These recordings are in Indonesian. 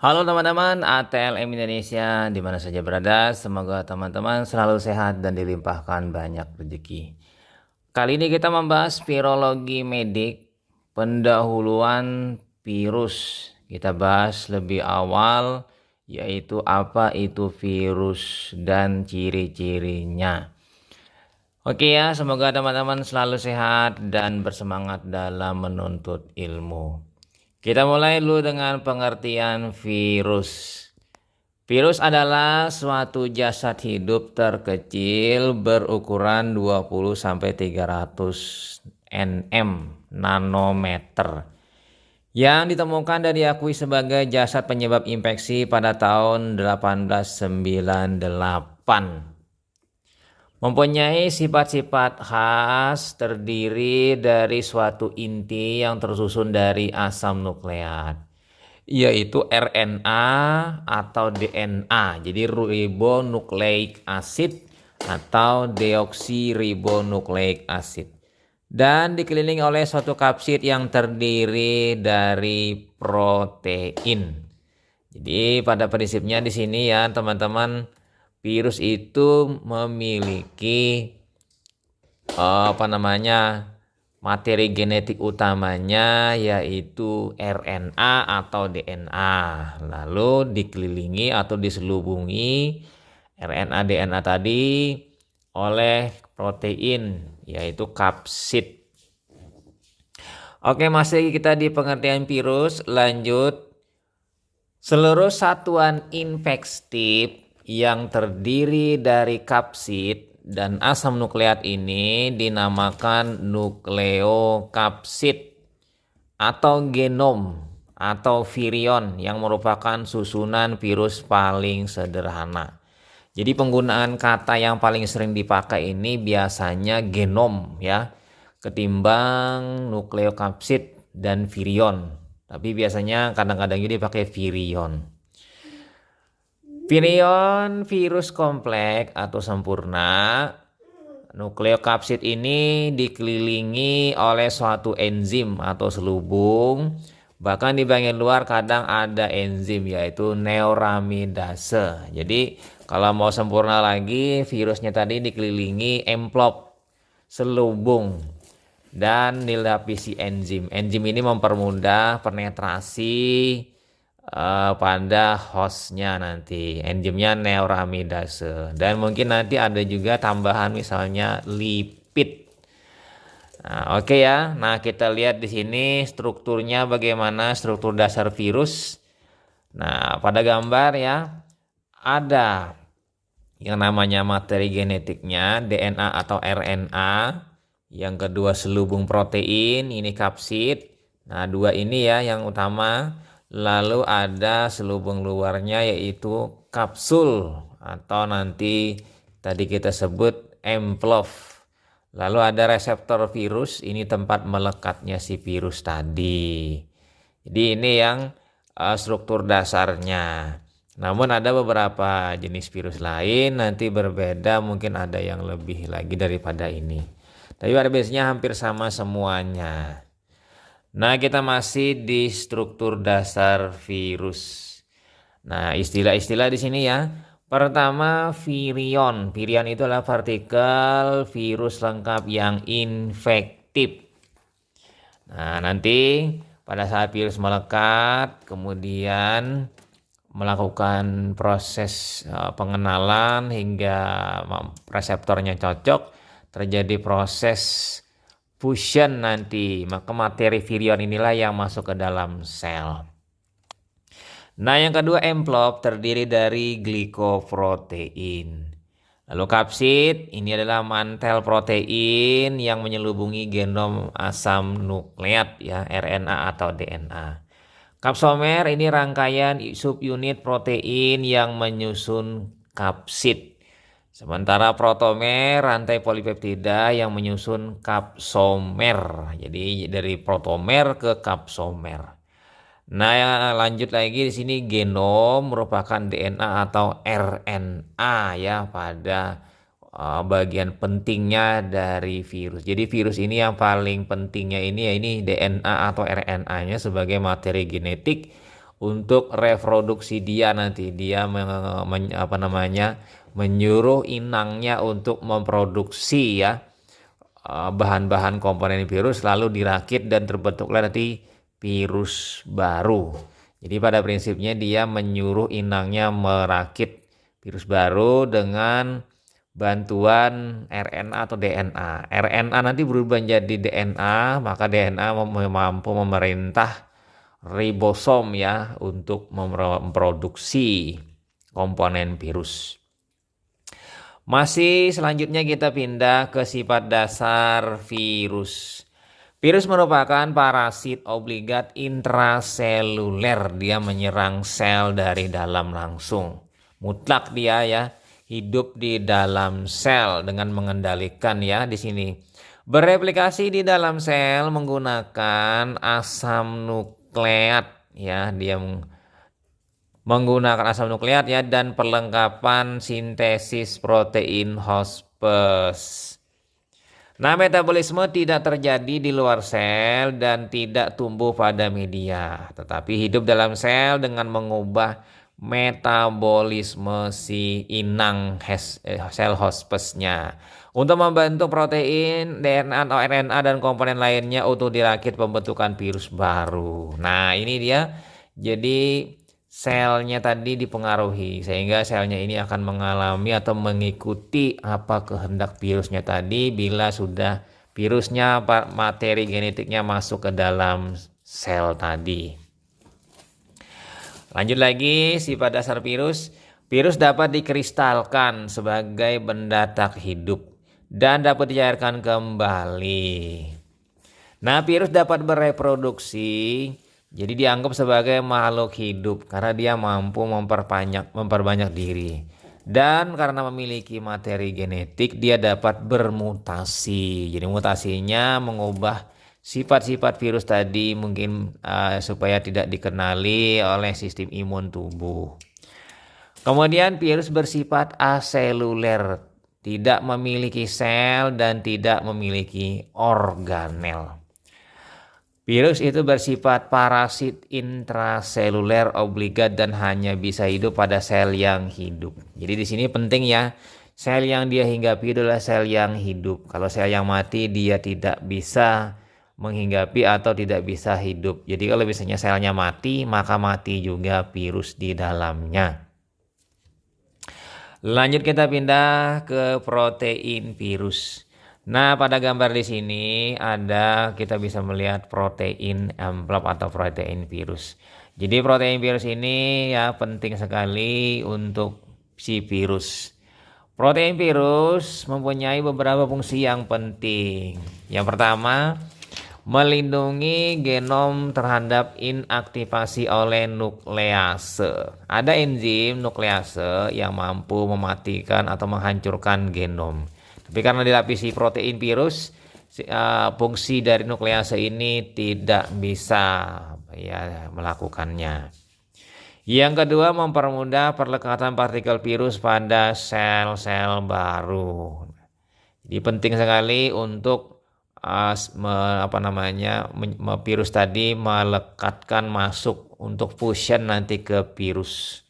Halo teman-teman ATLM Indonesia di mana saja berada, semoga teman-teman selalu sehat dan dilimpahkan banyak rezeki. Kali ini kita membahas virologi medik, pendahuluan virus. Kita bahas lebih awal yaitu apa itu virus dan ciri-cirinya. Oke ya, semoga teman-teman selalu sehat dan bersemangat dalam menuntut ilmu. Kita mulai dulu dengan pengertian virus. Virus adalah suatu jasad hidup terkecil berukuran 20-300 nm nanometer yang ditemukan dan diakui sebagai jasad penyebab infeksi pada tahun 1898. Mempunyai sifat-sifat khas, terdiri dari suatu inti yang tersusun dari asam nukleat, yaitu RNA atau DNA. Jadi ribonucleic acid atau deoksiribonucleic acid. Dan dikelilingi oleh suatu kapsid yang terdiri dari protein. Jadi pada prinsipnya di sini ya teman-teman, virus itu memiliki materi genetik utamanya yaitu RNA atau DNA. Lalu dikelilingi atau diselubungi RNA DNA tadi oleh protein yaitu kapsid. Oke, masih kita di pengertian virus, lanjut. Seluruh satuan infektif yang terdiri dari kapsid dan asam nukleat ini dinamakan nukleokapsid atau genom atau virion yang merupakan susunan virus paling sederhana. Jadi penggunaan kata yang paling sering dipakai ini biasanya genom ya, ketimbang nukleokapsid dan virion. Tapi biasanya kadang-kadang juga dipakai virion. Virion virus kompleks atau sempurna. Nukleokapsid ini dikelilingi oleh suatu enzim atau selubung. Bahkan di bagian luar kadang ada enzim yaitu neuraminidase. Jadi kalau mau sempurna lagi, virusnya tadi dikelilingi envelop selubung dan dilapisi enzim. Enzim ini mempermudah penetrasi pada hostnya nanti. Enzimnya neuraminidase. Dan mungkin nanti ada juga tambahan misalnya lipid. Nah, oke ya. Nah, kita lihat di sini strukturnya bagaimana, struktur dasar virus. Nah, pada gambar ya ada yang namanya materi genetiknya DNA atau RNA. Yang kedua selubung protein, ini kapsid. Nah, dua ini ya yang utama. Lalu ada selubung luarnya yaitu kapsul atau nanti tadi kita sebut envelop. Lalu ada reseptor virus, ini tempat melekatnya si virus tadi. Jadi ini yang struktur dasarnya. Namun ada beberapa jenis virus lain nanti berbeda, mungkin ada yang lebih lagi daripada ini. Tapi pada biasanya hampir sama semuanya. Nah, kita masih di struktur dasar virus. Nah, istilah-istilah di sini ya. Pertama, virion. Virion itu adalah partikel virus lengkap yang infektif. Nah, nanti pada saat virus melekat, kemudian melakukan proses pengenalan hingga reseptornya cocok, terjadi proses fusion nanti, maka materi virion inilah yang masuk ke dalam sel. Nah, yang kedua envelop terdiri dari glikoprotein. Lalu kapsid ini adalah mantel protein yang menyelubungi genom asam nukleat ya, RNA atau DNA. Kapsomer ini rangkaian subunit protein yang menyusun kapsid. Sementara protomer rantai polipeptida yang menyusun kapsomer. Jadi dari protomer ke kapsomer. Nah, yang lanjut lagi di sini genom merupakan DNA atau RNA ya pada bagian pentingnya dari virus. Jadi virus ini yang paling pentingnya ini ya ini DNA atau RNA-nya sebagai materi genetik untuk reproduksi dia nanti. Dia menyuruh inangnya untuk memproduksi ya bahan-bahan komponen virus, lalu dirakit dan terbentuklah nanti virus baru. Jadi pada prinsipnya dia menyuruh inangnya merakit virus baru dengan bantuan RNA atau DNA. RNA nanti berubah menjadi DNA, maka DNA mampu memerintah ribosom ya untuk memproduksi komponen virus. Masih selanjutnya kita pindah ke sifat dasar virus. Virus merupakan parasit obligat intraseluler. Dia menyerang sel dari dalam langsung. Mutlak dia ya, hidup di dalam sel dengan mengendalikan ya di sini. Bereplikasi di dalam sel menggunakan asam nukleat ya, dia menggunakan asam nukleat ya, dan perlengkapan sintesis protein hospes. Nah, metabolisme tidak terjadi di luar sel dan tidak tumbuh pada media, tetapi hidup dalam sel dengan mengubah metabolisme si inang sel hospesnya untuk membentuk protein, DNA atau RNA dan komponen lainnya untuk dirakit pembentukan virus baru. Nah, ini dia. Jadi selnya tadi dipengaruhi sehingga selnya ini akan mengalami atau mengikuti apa kehendak virusnya tadi. Bila sudah virusnya materi genetiknya masuk ke dalam sel tadi. Lanjut lagi sifat dasar virus. Virus dapat dikristalkan sebagai benda tak hidup dan dapat dicairkan kembali. Nah, virus dapat bereproduksi. Jadi dianggap sebagai makhluk hidup karena dia mampu memperbanyak diri. Dan karena memiliki materi genetik, dia dapat bermutasi. Jadi mutasinya mengubah sifat-sifat virus tadi mungkin supaya tidak dikenali oleh sistem imun tubuh. Kemudian virus bersifat aseluler, tidak memiliki sel dan tidak memiliki organel. Virus itu bersifat parasit intraseluler obligat dan hanya bisa hidup pada sel yang hidup. Jadi di sini penting ya, sel yang dia hinggapi adalah sel yang hidup. Kalau sel yang mati dia tidak bisa menghinggapi atau tidak bisa hidup. Jadi kalau misalnya selnya mati, maka mati juga virus di dalamnya. Lanjut kita pindah ke protein virus. Nah, pada gambar di sini kita bisa melihat protein envelope atau protein virus. Jadi protein virus ini ya penting sekali untuk si virus. Protein virus mempunyai beberapa fungsi yang penting. Yang pertama, melindungi genom terhadap inaktivasi oleh nuklease. Ada enzim nuklease yang mampu mematikan atau menghancurkan genom. Tapi karena dilapisi protein virus, fungsi dari nuklease ini tidak bisa ya melakukannya. Yang kedua, mempermudah perlekatan partikel virus pada sel-sel baru. Jadi penting sekali untuk virus tadi melekatkan masuk untuk fusion nanti ke virus.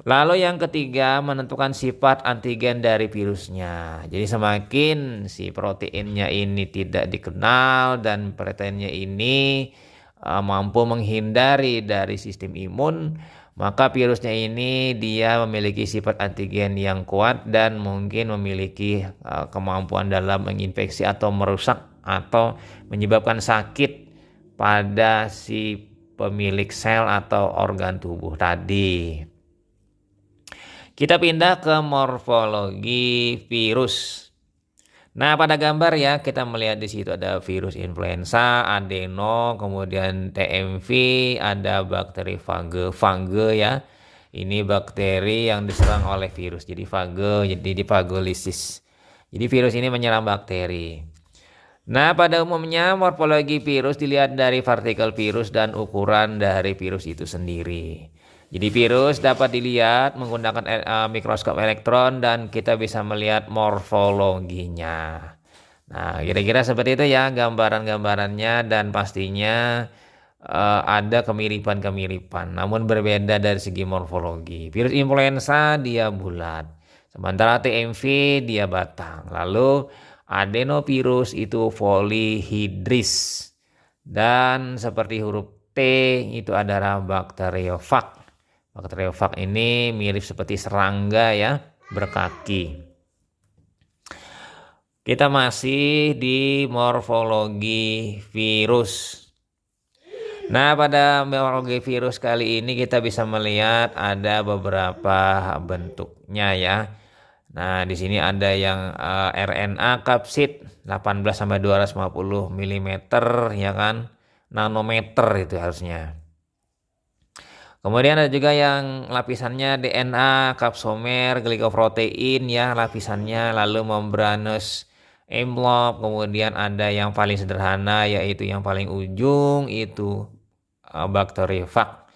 Lalu yang ketiga, menentukan sifat antigen dari virusnya. Jadi semakin si proteinnya ini tidak dikenal dan proteinnya ini mampu menghindari dari sistem imun, maka virusnya ini dia memiliki sifat antigen yang kuat dan mungkin memiliki kemampuan dalam menginfeksi atau merusak atau menyebabkan sakit pada si pemilik sel atau organ tubuh tadi. Kita pindah ke morfologi virus. Nah, pada gambar ya kita melihat di situ ada virus influenza, adeno, kemudian TMV, ada bakteri fage ya. Ini bakteri yang diserang oleh virus. Jadi jadi fagolisis. Jadi virus ini menyerang bakteri. Nah, pada umumnya morfologi virus dilihat dari partikel virus dan ukuran dari virus itu sendiri. Jadi virus dapat dilihat menggunakan mikroskop elektron dan kita bisa melihat morfologinya. Nah, kira-kira seperti itu ya gambaran-gambarannya, dan pastinya ada kemiripan-kemiripan, namun berbeda dari segi morfologi. Virus influenza dia bulat, sementara TMV dia batang. Lalu adenovirus itu polihidris, dan seperti huruf T itu adalah bakteriofag. Bakteriofag ini mirip seperti serangga ya, berkaki. Kita masih di morfologi virus. Nah, pada morfologi virus kali ini kita bisa melihat ada beberapa bentuknya ya. Nah, di sini ada yang RNA kapsid 18 sampai 250 mm ya kan. Nanometer itu harusnya. Kemudian ada juga yang lapisannya DNA, kapsomer, glikoprotein ya lapisannya, lalu membranous envelope. Kemudian ada yang paling sederhana yaitu yang paling ujung itu bakteriofag.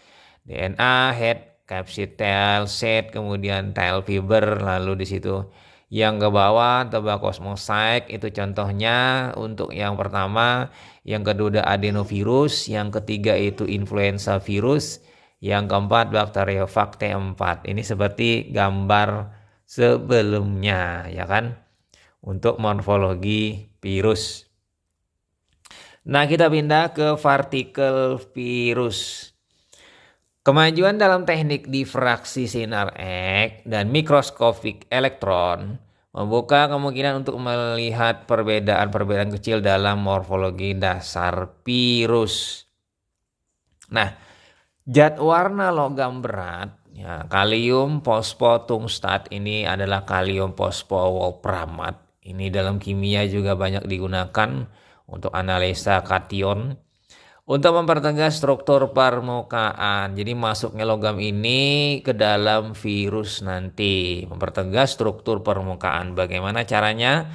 DNA, head, capsid, tail, set, kemudian tail fiber, lalu di situ yang ke bawah tebakosmosaik itu contohnya untuk yang pertama, yang kedua adenovirus, yang ketiga itu influenza virus, yang keempat bakteriofag T4. Ini seperti gambar sebelumnya ya kan, untuk morfologi virus. Nah, kita pindah ke partikel virus. Kemajuan dalam teknik difraksi sinar X dan mikroskopik elektron membuka kemungkinan untuk melihat perbedaan-perbedaan kecil dalam morfologi dasar virus. Nah, zat warna logam berat ya, kalium fosfotungstat ini adalah kalium fosfowolframat. Ini dalam kimia juga banyak digunakan untuk analisa kation untuk mempertegas struktur permukaan. Jadi masuknya logam ini ke dalam virus nanti mempertegas struktur permukaan. Bagaimana caranya?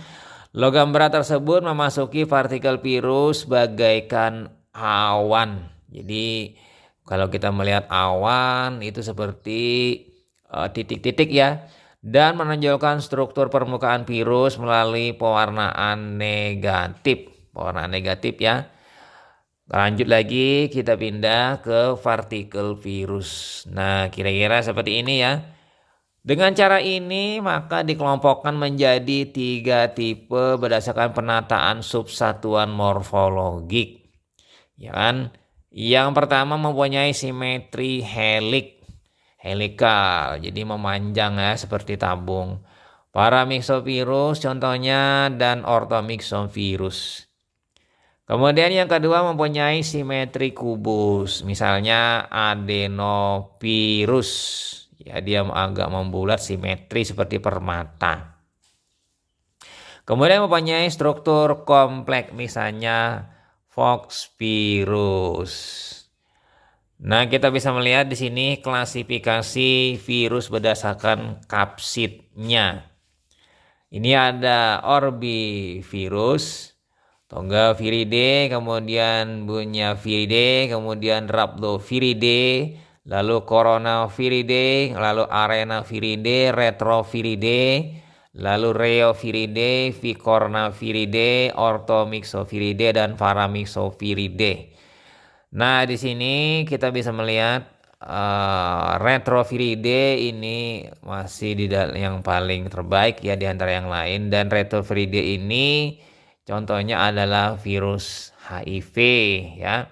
Logam berat tersebut memasuki partikel virus bagaikan awan. Jadi kalau kita melihat awan itu seperti titik-titik ya, dan menonjolkan struktur permukaan virus melalui pewarnaan negatif. Pewarnaan negatif ya. Lanjut lagi, kita pindah ke partikel virus. Nah, kira-kira seperti ini ya. Dengan cara ini maka dikelompokkan menjadi 3 tipe berdasarkan penataan subsatuan morfologik. Ya kan? Yang pertama mempunyai simetri helikal, jadi memanjang ya seperti tabung. Paramyxovirus contohnya dan orthomyxovirus. Kemudian yang kedua mempunyai simetri kubus, misalnya adenovirus. Ya, dia agak membulat simetri seperti permata. Kemudian mempunyai struktur kompleks, misalnya Foxvirus. Nah, kita bisa melihat di sini klasifikasi virus berdasarkan kapsidnya. Ini ada Orbivirus, Tongaviridae, kemudian Bunyaviridae, kemudian Rhabdoviridae, lalu Coronaviridae, lalu Arenaviridae, Retroviridae, lalu Rheoviridae, Vicornaviridae, Orthomyxoviridae, dan Paramyxoviridae. Nah, di sini kita bisa melihat Retroviridae ini masih yang paling terbaik ya di antara yang lain, dan Retroviridae ini contohnya adalah virus HIV ya.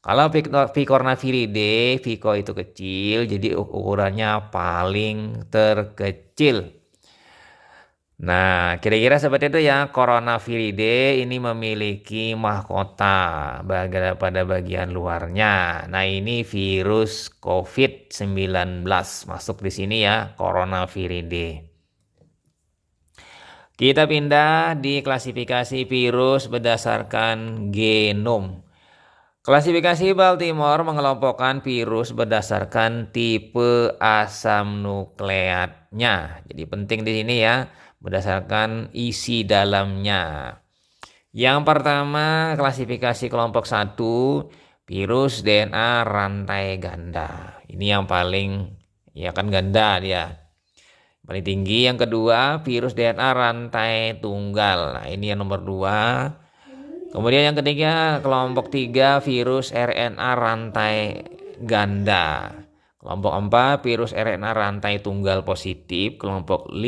Kalau Vicornaviridae, Vico itu kecil, jadi ukurannya paling terkecil. Nah, kira-kira seperti itu ya. Coronaviridae ini memiliki mahkota pada bagian luarnya. Nah, ini virus COVID-19 masuk di sini ya, Coronaviridae. Kita pindah di klasifikasi virus berdasarkan genom. Klasifikasi Baltimore mengelompokkan virus berdasarkan tipe asam nukleatnya. Jadi penting di sini ya, berdasarkan isi dalamnya. Yang pertama, klasifikasi kelompok 1, virus DNA rantai ganda. Ini yang paling ya kan ganda dia. Paling tinggi. Yang kedua, virus DNA rantai tunggal. Nah, ini yang nomor 2. Kemudian yang ketiga, kelompok 3 virus RNA rantai ganda. Kelompok 4 virus RNA rantai tunggal positif. Kelompok 5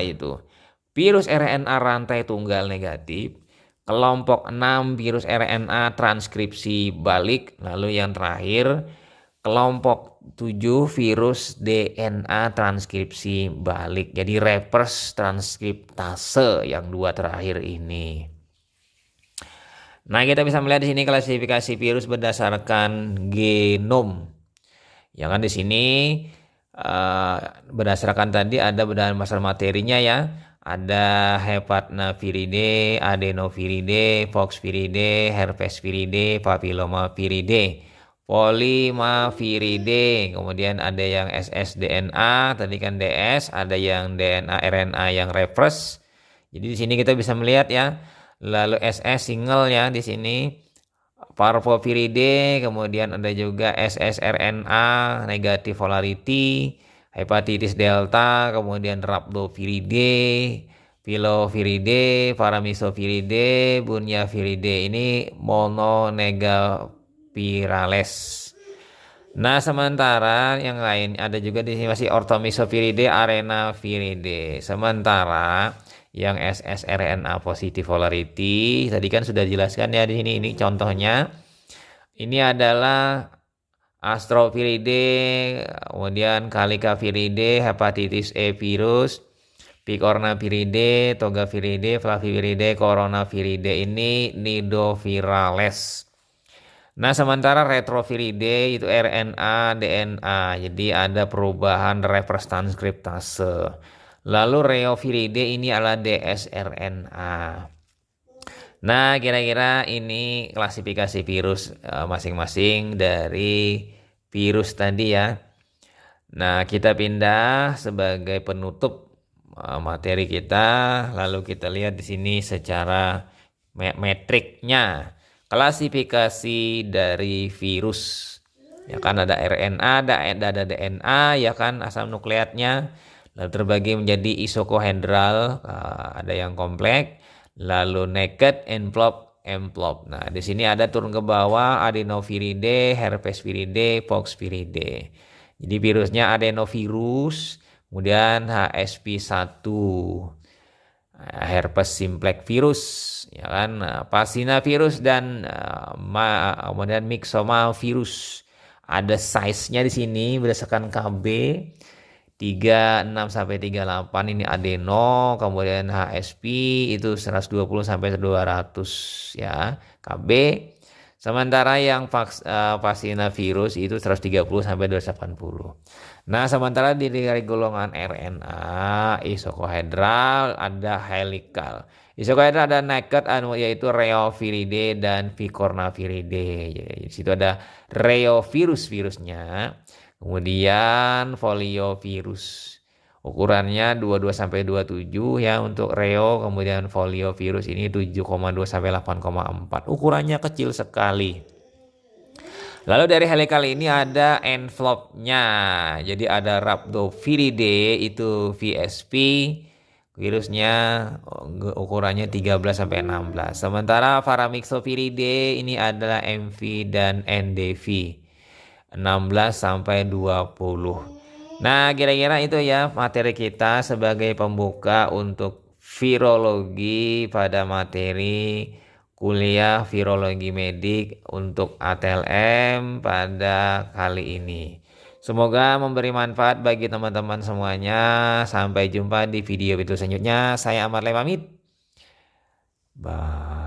itu virus RNA rantai tunggal negatif. Kelompok 6 virus RNA transkripsi balik. Lalu yang terakhir kelompok 7 virus DNA transkripsi balik. Jadi reverse transkriptase yang dua terakhir ini. Nah, kita bisa melihat di sini klasifikasi virus berdasarkan genom. Ya kan di sini berdasarkan tadi ada berdasarkan materinya ya. Ada Hepatnaviridae, Adenoviridae, Poxviridae, Herpesviridae, Papillomaviridae, Polymaviridae. Kemudian ada yang ssDNA, tadi kan DS, ada yang DNA RNA yang reverse. Jadi di sini kita bisa melihat ya. Lalu SS single ya di sini Parvoviridae, kemudian ada juga ssRNA negatif polarity, hepatitis delta, kemudian Rhabdoviridae, Piloviridae, Paramyxoviridae, Bunyaviridae. Ini mononegavirales. Nah, sementara yang lain ada juga di sini masih Orthomyxoviridae, Arenaviridae. Sementara yang ssRNA positif polarity tadi kan sudah dijelaskan ya di sini. Ini contohnya, ini adalah Astroviridae, kemudian Calicaviridae, hepatitis E virus, Picornaviridae, Togaviridae, Flaviviridae, Coronaviridae. Ini nidovirales. Nah, sementara Retroviridae itu RNA DNA, jadi ada perubahan reverse transkriptase. Lalu Reoviridae ini adalah dsRNA. Nah, kira-kira ini klasifikasi virus masing-masing dari virus tadi ya. Nah, kita pindah sebagai penutup materi kita. Lalu kita lihat di sini secara metriknya. Klasifikasi dari virus. Ya kan ada RNA, ada DNA, ya kan asam nukleatnya. Lalu terbagi menjadi isokohedral, ada yang kompleks, lalu naked, envelop. Nah, di sini ada turun ke bawah Adenoviridae, Herpesviridae, Poxviridae. Jadi virusnya adenovirus, kemudian HSP1, herpes simplex virus, ya kan, Passinavirus dan kemudian myxomavirus. Ada size-nya di sini berdasarkan KB. 36 sampai 38 ini adeno, kemudian HSP itu 120 sampai 200 ya KB. Sementara yang Passinavirus itu 130 sampai 280. Nah, sementara di golongan RNA isokohedral ada helikal. Isokohedral ada naked yaitu Reoviridae dan Picornaviridae. Jadi di situ ada reovirus-virusnya. Kemudian foliovirus, ukurannya 22 sampai 27 ya untuk reo. Kemudian foliovirus ini 7,2 sampai 8,4. Ukurannya kecil sekali. Lalu dari helikal ini ada envelopnya. Jadi ada Rhabdoviridae itu VSP, virusnya ukurannya 13 sampai 16. Sementara Paramyxoviridae ini adalah MV dan NDV. 16 sampai 20. Nah, kira-kira itu ya materi kita sebagai pembuka untuk virologi pada materi kuliah virologi medik untuk ATLM pada kali ini. Semoga memberi manfaat bagi teman-teman semuanya. Sampai jumpa di video selanjutnya. Saya Ahmad Le pamit. Bye.